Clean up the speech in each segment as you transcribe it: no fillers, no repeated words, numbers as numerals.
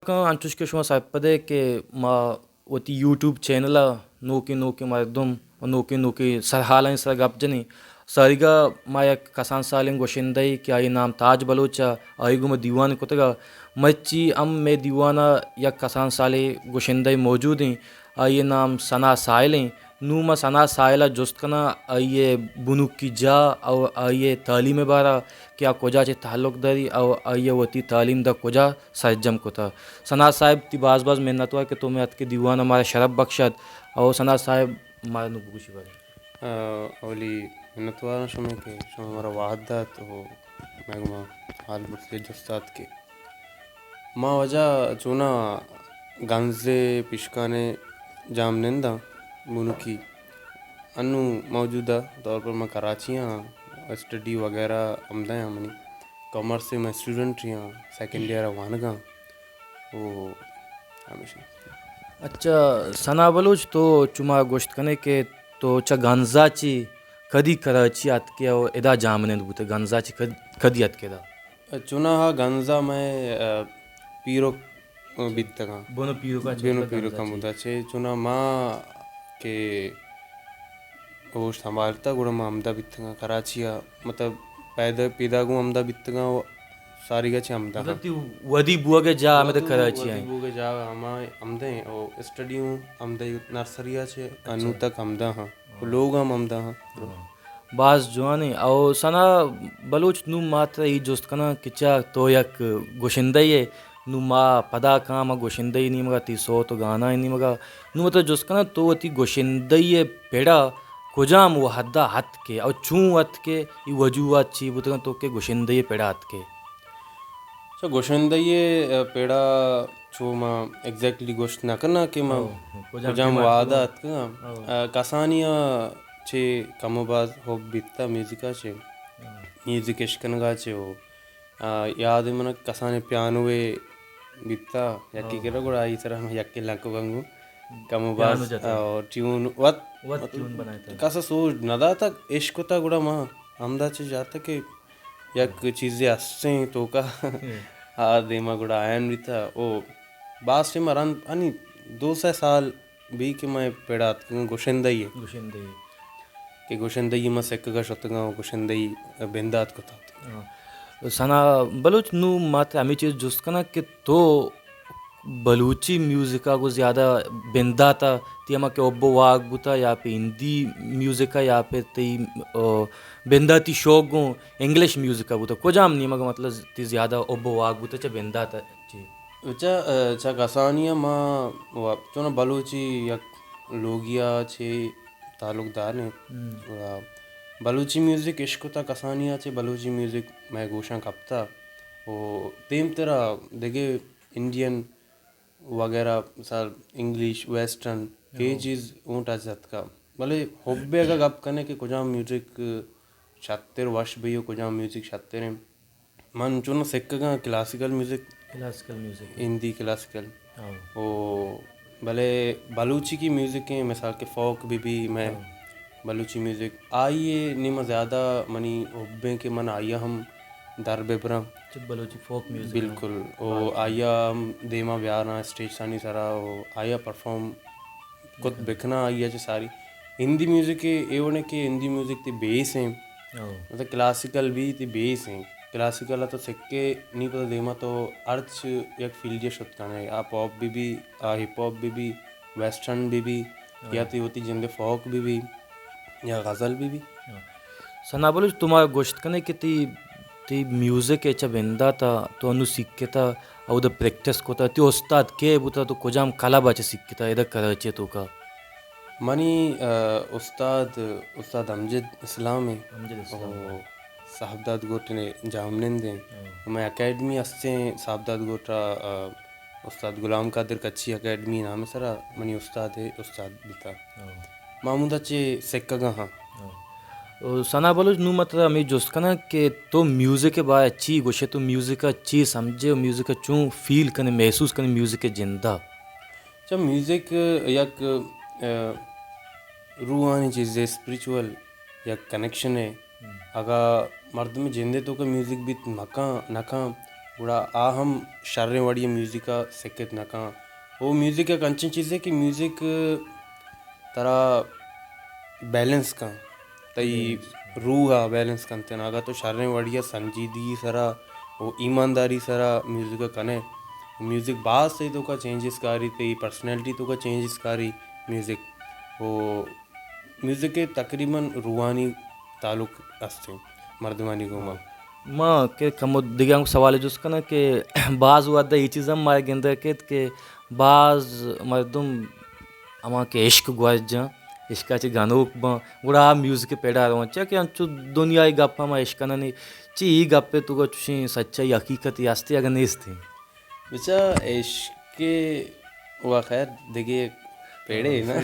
Antuske şuma saypade ke ma oti YouTube channel noki mardum noki sarhalan sargapjani sariga ma yak kasan salin goshindai ki ay naam Taj Balocha ayguma दीवान कोतगा मच्ची अम में दीवाना या कसान साले गोशिंदई मौजूद हैं आइए नाम सना साइलें नूमा सना साइला जुस्तना आइए बुनुक की जा और आइए तालीम बारा क्या कोजा चे ताल्लुक दरी और आइए वती तालीम दा कोजा सज्जम को था सना साहिब ती बाज मेहनत हुआ कि तुम्हें अत के दीवान हमारे शरफ बख्शत और सना साहिब हमारे नुबुशी बारे अवली मेहनत हुआ शुमे के शुमे हमारा वाहदा तो मैगमा हाल मुस्लिम जस्ताद के माँ वजह चूना गंजे पिशकाने जामनिंदा मुनुकी अनु मौजूदा तौर पर मैं कराचियाँ स्टडी वगैरह आमदा हैं मनी कॉमर्स से मैं स्टूडेंट यहाँ सेकेंड ईयर वानगा वो हमेशा अच्छा सना बलूच तो चुमा गोश्त कने के तो चा गंजाची कदी कराची आत के और एदा जामने बुते गंजाची कदी आत के दा चुना हा गंजा मैं पीरो बितगा बोनो पीरो का मुद्दा छे चुना माँ के वो संभालता गुड़ा माँ अमदा बितगा कराचिया मतलब पैदा गु अमदा बितगा सारी का छे अमदा मतलब ती वदी बुआ के जा में तो कराची आई बुआ के जा हमारे अमदे और स्टडी हूँ अमदा नर्सरिया छे अनु तक अमदा हाँ लोग हम अमदा हाँ बाज जवानी और सना बलूच नु मात्र ई जोस्त कना किचा तो यक गोशिंदई है नु मा पदा काम गोशिंदई नहीं मगा ती सो तो गाना नहीं मगा नु मतलब जोस्त कना तो ती गोशिंदई है पेड़ा कुजाम वो हद्दा हत के और चूं हत के ई वजुआ ची बुतगा तो के गोशिंदई पेड़ा हत के सो गोशिंदई पेड़ा चो मा एग्जैक्टली गोश्त ना करना के मा कुजाम वादा हत का कसानिया छे कमोबाज हो बित्ता म्यूजिका छे म्यूजिक इश्कनगा छे हो याद मन कसाने पियानोए बित्ता यक्की केरा गोड़ा ई तरह हम यक्की लंको गंगू कमोबाज और ट्यून वत ट्यून बनाए थे कसा सो नदा तक इश्क होता गोड़ा माँ हमदा छे जाता के यक चीज़ें हस्से तो का हाँ देमा गोड़ा आयन बित्ता ओ बास से मरान अनि 200 साल भी के मैं पेड़ात गोशिंदई है कि गोशिंदई में सेक का शतगा गोशिंदई बेंदात को था सना बलूच नु मात्र हमें चीज़ जुस्त कना कि तो बलूची म्यूज़िका को ज़्यादा बेंदा था ती हमा के ओब्बो वाग बुता या पे हिंदी म्यूज़िका या पे ती बेंदा ती शौक गो इंग्लिश म्यूज़िका बुता को जाम नहीं मगर मतलब ती ज़्यादा ओब्बो वाग बुता चा बेंदा था जी चा कसानिया माँ चुना बलूची या लोगिया छे ताल्लुकदार ने बलूची म्यूज़िक इश्क होता कसानिया छे बलूची म्यूज़िक मैं गोशा कपता वो तेम तेरा देखे इंडियन वगैरह सर इंग्लिश वेस्टर्न के चीज़ ऊँटा जात का भले होब्बे अगर गप करने के कुजाम म्यूज़िक 76 वर्ष भी हो कुजाम म्यूज़िक 76 मन चुना सिक्का क्लासिकल म्यूज़िक हिंदी क्लासिकल ओ भले बलूची की म्यूज़िक के मिसाल के फोक भी मैं बलूची म्यूज़िक आइए निम ज़्यादा मनी होब्बे के मन आइया हम दर बेबरा बलूची फोक म्यूजिक बिल्कुल ओ आइया हम देमा ब्याना स्टेज सानी सारा ओ आइया परफॉर्म कुछ बिखना आइया चे सारी हिंदी म्यूज़िक के एवने के हिंदी म्यूज़िक ते बेस हैं मतलब क्लासिकल भी ते बेस हैं क्लासिकल तो सिक्के नहीं पता देमा तो अर्थ एक फील जे शुद्ध करना है आप पॉप भी हिप हॉप भी वेस्टर्न भी या तो होती जिंदे फोक भी या गज़ल भी सना बोलो तुम्हारा गोश्त करने के ती म्यूज़िक एचा बेंदा था तो अनु सीखे था और उधर प्रैक्टिस को था ती उस्ताद के बुता तो कुजाम कला बाचे सीखे था इधर कराचे तो का मनी उस्ताद अमजद इस्लाम है साहबदाद गोट ने जामने दे मैं एकेडमी अस्से साहबदाद गोटा उस्ताद गुलाम कादिर कच्ची एकेडमी नाम है सरा मनी उस्ताद है उस्ताद बिता मामूदा चे सेक्का हाँ सना बोलो नू मतलब हमें जोस्त कना कि तो म्यूज़िक के बारे अच्छी गोशे तो म्यूज़िक का अच्छी समझे म्यूज़िक का चूँ फील करने महसूस करने म्यूज़िक के जिंदा जब म्यूज़िक एक रूहानी चीज़ है स्पिरिचुअल या कनेक्शन है अगर मर्द में जिंदे तो का म्यूज़िक भी नका गुड़ा आ हम शर्रे वाड़ी म्यूज़िका सिक्कित ना कहाँ वो म्यूज़िक एक अच्छी चीज़ है कि म्यूज़िक तरा बैलेंस का तई रूह आ बैलेंस करते नागा तो शर्रे वाड़िया संजीदगी सरा वो ईमानदारी सरा म्यूज़िक कने म्यूज़िक बात से तो का चेंजेस कारी तई पर्सनैलिटी तो का चेंजेस कारी म्यूज़िक वो म्यूज़िक के तकरीबन रूहानी ताल्लुक असते मर्दमानी को माँ के कमो दिगांग सवाल जो उसका ना कि बाज हुआ था ये चीज़ हम मारे गेंदर के बाज मर्दुम अमा के इश्क गुआजा इश्काची गानों बा गुड़ा म्यूजिक पैदा रहा है कि अंचु दुनिया ही गप्पा मा इश्क ना नहीं ची ही गप्पे तो को चुशी सच्चाई हकीकत यास्ती अगर नहीं थी बच्चा इश्क के वो खैर देखिए पेड़े ना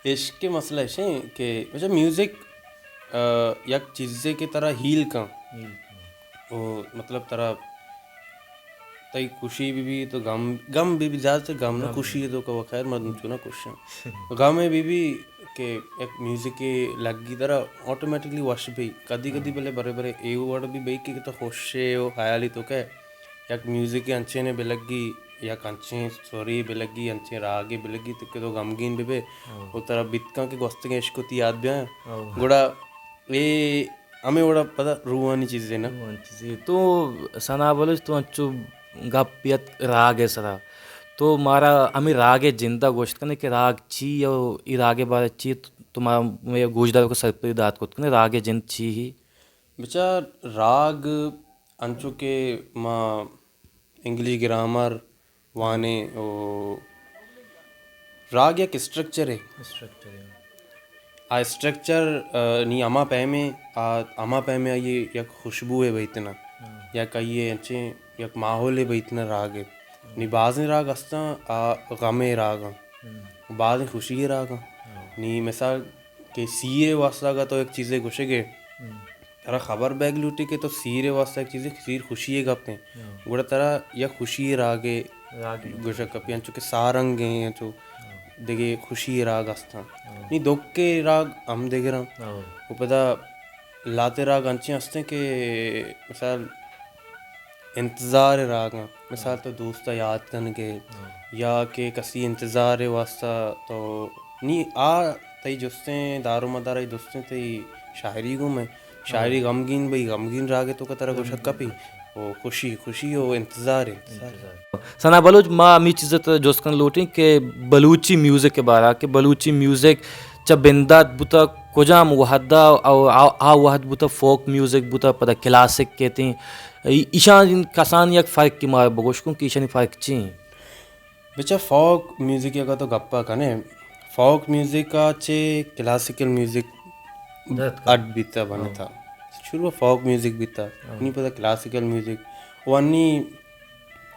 इश्क के मसला है कि बच्चा म्यूज़िक एक चीज़े की तरह हील का वो मतलब तरह तई खुशी भी तो गम भी ज़्यादा से गम ना खुशी है तो का खैर मत पूछो ना क्वेश्चन गम है भी के एक म्यूज़िक के लगी तरह ऑटोमेटिकली वश भी कदी कदी पहले बड़े बड़े ए वर्ड भी भाई कि तो खुशे हो ख्याली तो क्या एक म्यूज़िक के अंचे ने बेलगी या कंचे सॉरी बेलगी अंचे रागे बेलगी तो गमगीन भी वो तरह बितका के गोस्ते के इश्क ती याद भी गुड़ा ये हमें बड़ा पता रूहानी चीज़ है ना तो सना बोलो तो अच्छु गपियत राग है सरा तो मारा हमें राग है जिंदा गोश्त करने के राग ची या ई रागे बारे ची तुम्हारा मैं गोश्तदार को सरपरी दात को करने राग है जिंद ची ही बच्चा राग अंचु के माँ इंग्लिश ग्रामर वाने ओ राग एक स्ट्रक्चर है आ स्ट्रक्चर नी अमा पै में ये एक खुशबू है भाई इतना या कहिए अच्छे एक माहौल है भाई इतना राग है नी बाज़ राग अस्ता आ गमे राग बाज़ खुशी है राग नी मिसाल के सीरे वास्ता का तो एक चीज़ें घुसे के तरह खबर बैग लूटे के तो सीरे वास्ता एक चीज़ें सीर खुशी है गपते गुड़ा तरह या खुशी है राग है घुसे कपियां चुके सारंग हैं जो देखे खुशी राग अस्ता नहीं दुख के राग हम देख रहा वो पता लाते राग अंचे हंसते के मिसाल इंतज़ार राग मिसाल तो दोस्त याद करने के या के कसी इंतज़ार वास्ता तो नहीं आ तई जुस्ते दारो मदार दोस्तें तई शायरी को मैं शायरी गमगीन भाई गमगीन राग है तो का तरह कुछ कपी वो खुशी खुशी हो इंतज़ार है सना बलूच माँ मी चीज़ तो जोस्कन लोटी के बलूची म्यूज़िक के बारे के बलूची म्यूज़िक जब बिंदात बुता कोजाम वहदा आ वहद बुता फोक म्यूज़िक बुता पता क्लासिक कहते हैं ईशान कसान एक फ़र्क की मार बगोशकों की ईशानी फ़र्क ची बेचा फोक म्यूज़िक का तो गप्पा कने फोक म्यूज़िक का चे क्लासिकल म्यूज़िक अड बीता बना था शुरू फोक म्यूज़िक भी था नहीं पता क्लासिकल म्यूज़िक वो अन्नी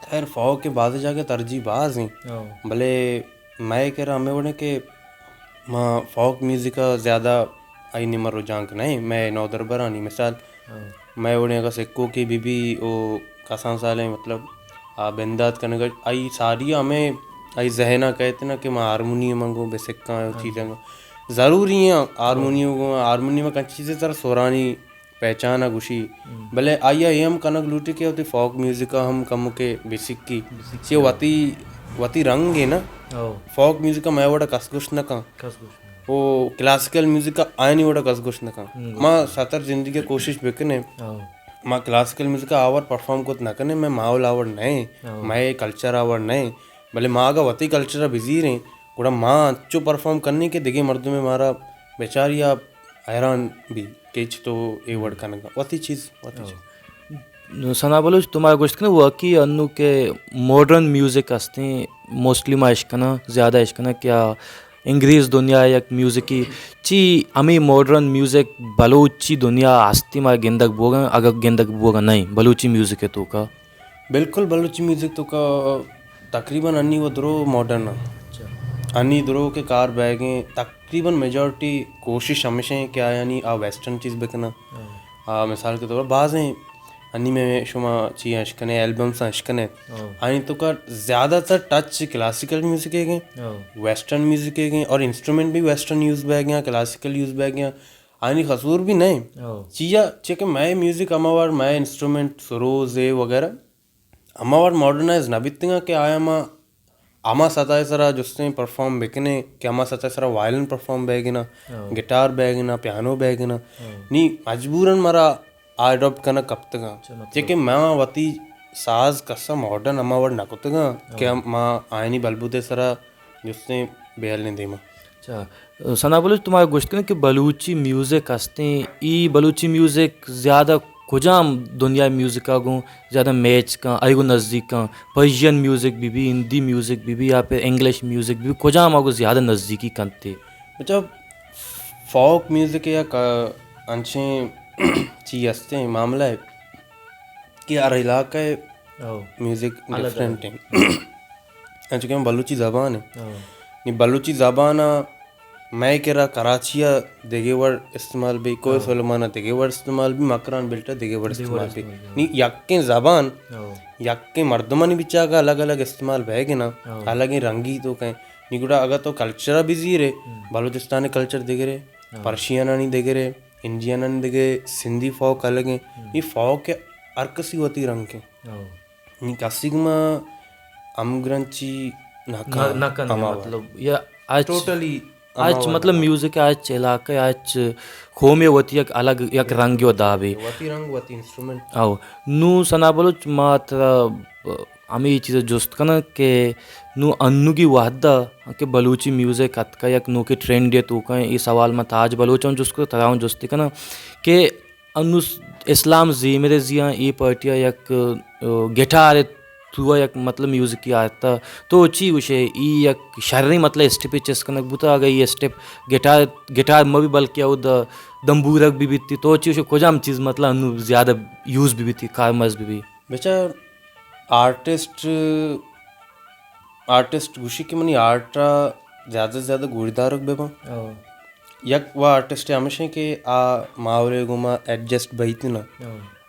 खैर फोक के बाद जाके तरजीह बाज हैं भले मैं कह रहा हमें बोले कि माँ फोक म्यूज़िक का ज़्यादा आई निमर रुझान नहीं मैं नौदर बरानी मिसाल मैं बोले अगर सिक्को की बीबी वो कसान साले मतलब बिंदात करने का आई सारी हमें आई जहना कहते ना कि मैं हारमोनियम मंगो बेसिक्का चीज़ें ज़रूरी है हारमोनियम का चीज़ें तरह सोरानी पहचाना खुशी भले आइया ये हम कनक लूटे के होती फोक म्यूज़िक का हम कम के बेसिक की से वती रंग है ना फोक म्यूज़िक का मैं बड़ा कसगुश न का वो क्लासिकल म्यूज़िक का आय नहीं बड़ा कसगुश न का माँ सतर जिंदगी की कोशिश बेकने माँ क्लासिकल म्यूज़िक का आवर परफॉर्म को न करने मैं माहौल आवर नहीं मैं कल्चर आवर नहीं भले माँ का वती कल्चर बिजी रहे थोड़ा माँ अच्छो परफॉर्म करने के दिखे मर्दों में मारा बेचारी आप हैरान भी केच तो ए वर्ड का नगा वती चीज़ सना बोलो तुम्हारा गोश्त ना वो कि अन्नू के मॉडर्न म्यूज़िक हंसते मोस्टली माँ इश्कना ज़्यादा इश्कना क्या इंग्रेज़ दुनिया या म्यूज़िक की ची अमी मॉडर्न म्यूज़िक बलूची दुनिया हस्ती मार गेंदक बोगा अगर गेंदक बोगा नहीं बलूची म्यूज़िक है तो का बिल्कुल बलूची म्यूज़िक तो का तकरीबन अन्नी वो द्रो मॉडर्न अन्नी द्रो के कार बैगें तकरीबन मेजॉरिटी कोशिश हमेशा क्या यानी वेस्टर्न चीज़ बिकना मिसाल के तौर पर बाज़ हैं अन्नी में शुमा ची अशकने एल्बम्स अशकने अन्नी तो का ज़्यादातर टच क्लासिकल म्यूज़िक है गए वेस्टर्न म्यूज़िक है गए और इंस्ट्रूमेंट भी वेस्टर्न यूज़ बैग हैं क्लासिकल यूज़ बैग हैं आनी कसूर भी नहीं ओ चीज़ा चेक मैं म्यूज़िक अमावर मैं इंस्ट्रूमेंट सरोज है वगैरह अमावर मॉडर्नाइज नबित्तिंगा के आया मा आमा सताए सरा जुस्से परफॉर्म बेकने कि आमा सताए सरा वायलिन परफॉर्म बेगिना गिटार बेगिना पियानो बेगिना नी मजबूरन मरा अडॉप्ट करना कब तक चेक मैं वती साज कसा मॉडर्न अमावर नकुतगा कि माँ आयनी बलबूते सरा जुस्से बेहल ने देमा अच्छा सना बोलो तुम्हारा गोश्त कि बलूची म्यूज़िक हंसते ई बलूची म्यूज़िक ज़्यादा कुजाम दुनिया म्यूज़िक का गूँ ज़्यादा मैच का आईगो नज़दीक का पर्शियन म्यूज़िक भी हिंदी म्यूज़िक भी या फिर इंग्लिश म्यूज़िक भी कुजाम आगो ज़्यादा नज़दीकी कंते अच्छा फोक म्यूज़िक या अंशे चीज़ हंसते हैं मामला है कि हर इलाका म्यूज़िक डिफरेंट है अच्छा क्या बलूची ज़बान है नी बलूची ज़बाना मैं कह रहा कराचिया देगे वर्ड इस्तेमाल भी कोई सलमाना देगे वर्ड इस्तेमाल भी मकरान बिल्टा देगे वर्ड इस्तेमाल भी नी यक्के ज़बान यक्के मर्दमानी बिचा का अलग अलग इस्तेमाल बहेगे ना अलग ही रंगी तो कहें निकुड़ा अगर तो कल्चर बिजी रे बलूचिस्तानी कल्चर देखे रे पर्शियना नहीं देखे रे इंडियना नहीं देखे सिंधी फोक अलग है ये फोक के अर्कसी होती रंग के नी कसिगमा अमग्रंची नकन मतलब या आज टोटली आज मतलब म्यूजिक आज इलाके आज खोमे होती एक अलग एक रंग यो दाबे वती रंग वती इंस्ट्रूमेंट आओ नू सना बोलो मात्र आम्ही ही चीज़ जोस्त कना के नू अन्नू की वादा के बलूची म्यूजिक अत का एक नू के ट्रेंड ये तू का ये सवाल मत आज बलूचों जिसको तराउं जोस्ती कना के अन्नू इस्लाम जी मेरे जिया ये पार्टिया एक गिटार तुआ एक मतलब म्यूजिक की आता तो ची उसे ई एक शर्री मतलब स्टेप चेस कनक बुता आ गई स्टेप गिटार गिटार में भी बल्कि आउ द दम्बूरक भी बीती तो ची उसे खोजाम चीज़ मतलब अनु ज़्यादा यूज़ भी बीती कारमज भी बेचा आर्टिस्ट गुशी के मनी आर्टा ज़्यादा से ज़्यादा गुड़दारक बेबा यक वह आर्टिस्ट हमेशा के आ मावरे गुमा एडजस्ट बहीती ना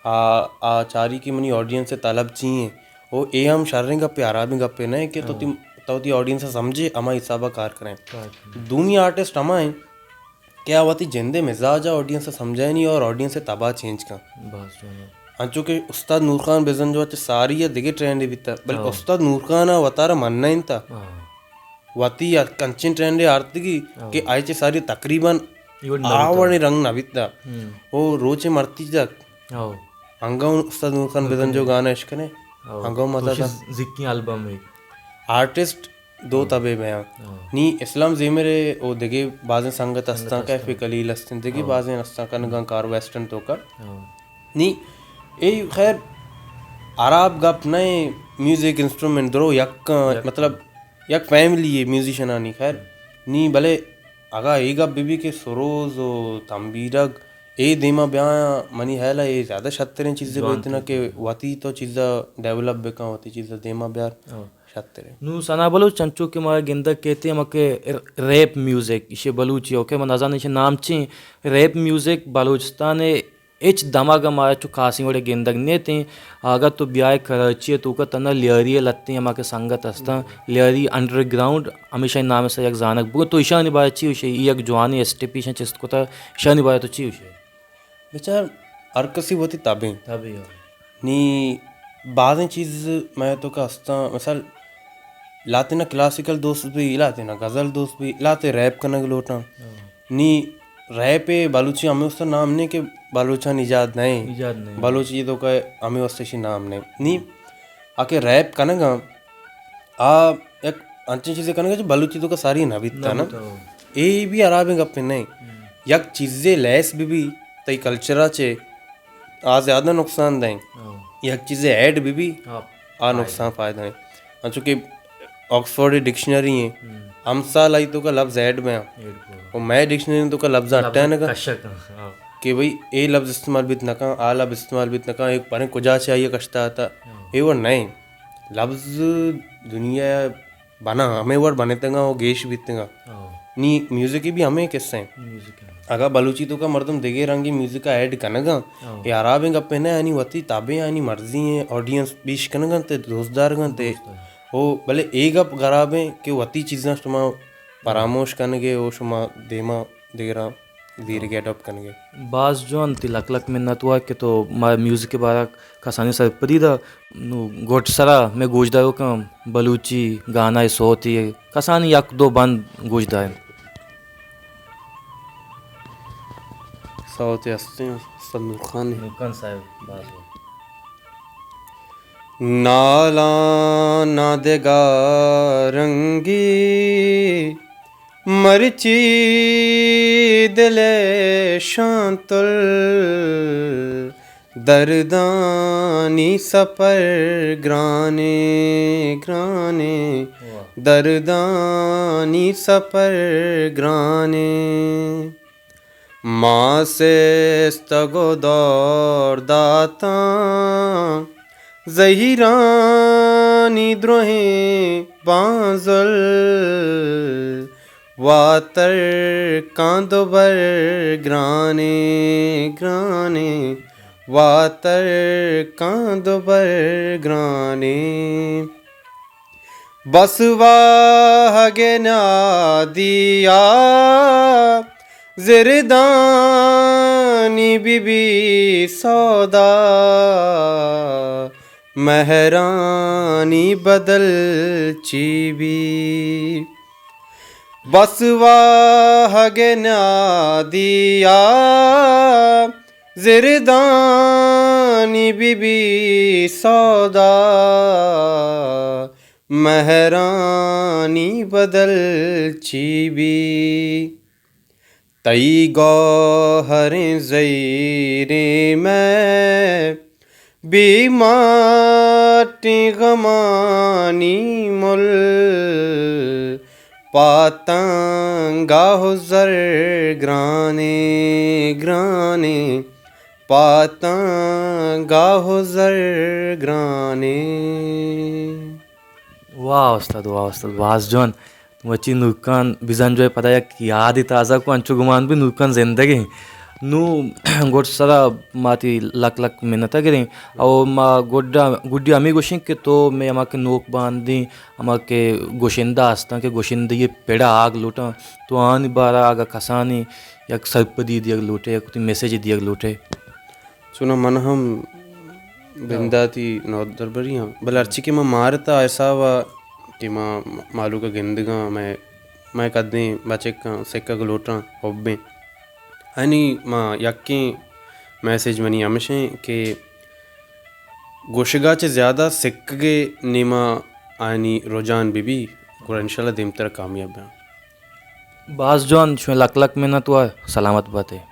आ चारी की मनी ऑडियंस से तलब चाहिए वो ए हम शर्रें गप्पे आरामी गप्पे नहीं कि तो ती ऑडियंस समझे अमा हिसाबा कार करें दूनी आर्टिस्ट हमारे क्या वती जिंदे मिजाज ऑडियंस से समझाए नहीं और ऑडियंस से तबाह चेंज का अंचो के उस्ताद नूर खान बेजन जो सारी या दिगे ट्रेंड बीता बल्कि उस्ताद नूर खान वतारा मनना ही था वती कंचन ट्रेंड आरती की कि आयचे सारी तकरीबन आवड़ी रंग ना बीता वो रोचे मरती तक अंगा उस्ताद नूर खान बेजन जो गाना इश्क ने अंगा मता था जिक्की एल्बम में आर्टिस्ट दो तबे में नी इस्लाम जे मेरे ओ दिगे बाजें संगत अस्ता कैफे कलील अस्तिन दिगे बाजें अस्ता कनगा कार वेस्टर्न तो कर नी ए खैर अरब गप नए म्यूजिक इंस्ट्रूमेंट दरो यक मतलब यक फैमिली है म्यूजिशियन आनी खैर नी भले अगा ए गप बीबी के सरोज ओ तंबीरग ए देमा ब्याह मनी है ला ये ज़्यादा शतरें चीज़ें बेहतर ना कि वती तो चीज़ा डेवलप बेका होती चीज़ा देमा ब्याह शतरें नू सना बोलो चंचू के मारे गिंदा कहते हैं मके रैप म्यूजिक इसे बलूची ओके मन आजान इसे नाम ची रैप म्यूजिक बलूचिस्तान एच दमागा माया चु खासी वड़े गिंदक ने थे आगा तो ब्याह कराची तो का तना लियरी लत्ते हमा के संगत हस्ता लियरी अंडरग्राउंड हमेशा नाम से एक जानक बुआ तो ईशा निभाया ची उसे एक जवानी स्टेप ईशा चिस्त को था ईशा निभाया तो ची उसे बेचार अरकसी होती तबे तभी नी बाज़ें चीज़ मैं तो का हस्ता मिसाल लाते ना क्लासिकल दोस्त भी लाते ना गज़ल दोस्त भी लाते रैप करने के लोटा नी रैप बलूची हमें उसका नाम नहीं कि बलूचा निजात नहीं बलूची तो का हमें उससे नाम नहीं नी आके रैप करने का आ एक अच्छी चीज़ें करने का जो बलूची तो का सारी नबीता ना ए भी अराबे गप्पे नहीं यक चीज़ें लैस भी तई कल्चरा चे आ ज़्यादा नुकसान दें यक चीज़ें ऐड भी आ नुकसान फ़ायदा है चूँकि ऑक्सफोर्ड डिक्शनरी है हमसा लाई तो का लफ्ज़ ऐड में और मैं डिक्शनरी तो का लफ्ज़ हटा है ना कि भाई ए लफ्ज़ इस्तेमाल भी इतना का आ लफ्ज़ इस्तेमाल भी इतना का एक परे कुजा चाहिए कश्ता आता ये वो नहीं लफ्ज़ दुनिया बना हमें वो बने तंगा वो गेश भी तंगा नी म्यूज़िक की भी हमें किस्से हैं अगर बलूची तो का मर्दम देगे रंगी म्यूज़िक का ऐड कनगा ये आराबें गप्पे ने आनी वती ताबे आनी मर्जी है ऑडियंस बीश कनगा ते दोस्तदार गंते वो भले एक गप गराबें कि वती चीज़ें शुमा परामोश करने के वो शुमा देमा दे रहा धीरे के अडॉप्ट करेंगे बाज जोन ती लक लक मिन्नत हुआ कि तो मा म्यूज़िक के बारे कसानी सर पदीदा नु गोट सरा मैं गूंजदा हो का बलूची गाना है सोती है कसानी एक दो बंद गूंजदा है साउथ हंसते हैं सलमान खान ने नुकन साहब बाज नाला ना देगा रंगी मरची दिले शांतुल दर्दानी सपर ग्राने ग्राने दर्दानी सपर ग्राने माँ से स्तगो दौर दाता जहीरानी द्रोहे बांजुल वातर कांदोबर ग्राने ग्राने वातर कांदोबर ग्राने बसवाहगे ना दिया ज़िरदानी बीबी सौदा महरानी बदल चीबी बसवाहगे ना दिया ज़िरदानी बीबी सौदा महरानी बदल चीबी तई गौहरें ज़ईरे में बीमाटी गमानी मुल पातंगा हुज़र ग्राने ग्राने पातंगा हुज़र ग्राने वाह उस्ताद बाज जोन वची नुकान बिजन जो पता है कि याद ही ताज़ा को अंचु गुमान भी नुकान जिंदगी नु गोट सरा माती लक लक मिन्नत करें और माँ गोड्डा गुड्डी अमी गोशिंग के तो मैं अमा के नोक बांधी अमा के गोशिंदा आस्ता के गोशिंदा ये पेड़ा आग लूटा तो आन बारा आगा कसानी या सरपदी दिया लूटे या कुछ मैसेज दिया लूटे सुना मन हम बिंदाती नौदर बरिया बल अर्ची के माँ मारता ऐसा वा कि माँ मालू का गिंदगा मैं कदे बचे का सिक्का गलोटा होब्बे हनी माँ यक्की मैसेज मनी हमेशा के गोशगा चे ज़्यादा सिक्के नीमा आनी रोजान बीबी और इंशाल्लाह दिम तरह कामयाब है बाज जोन लक लक मिन्नत हुआ सलामत बात है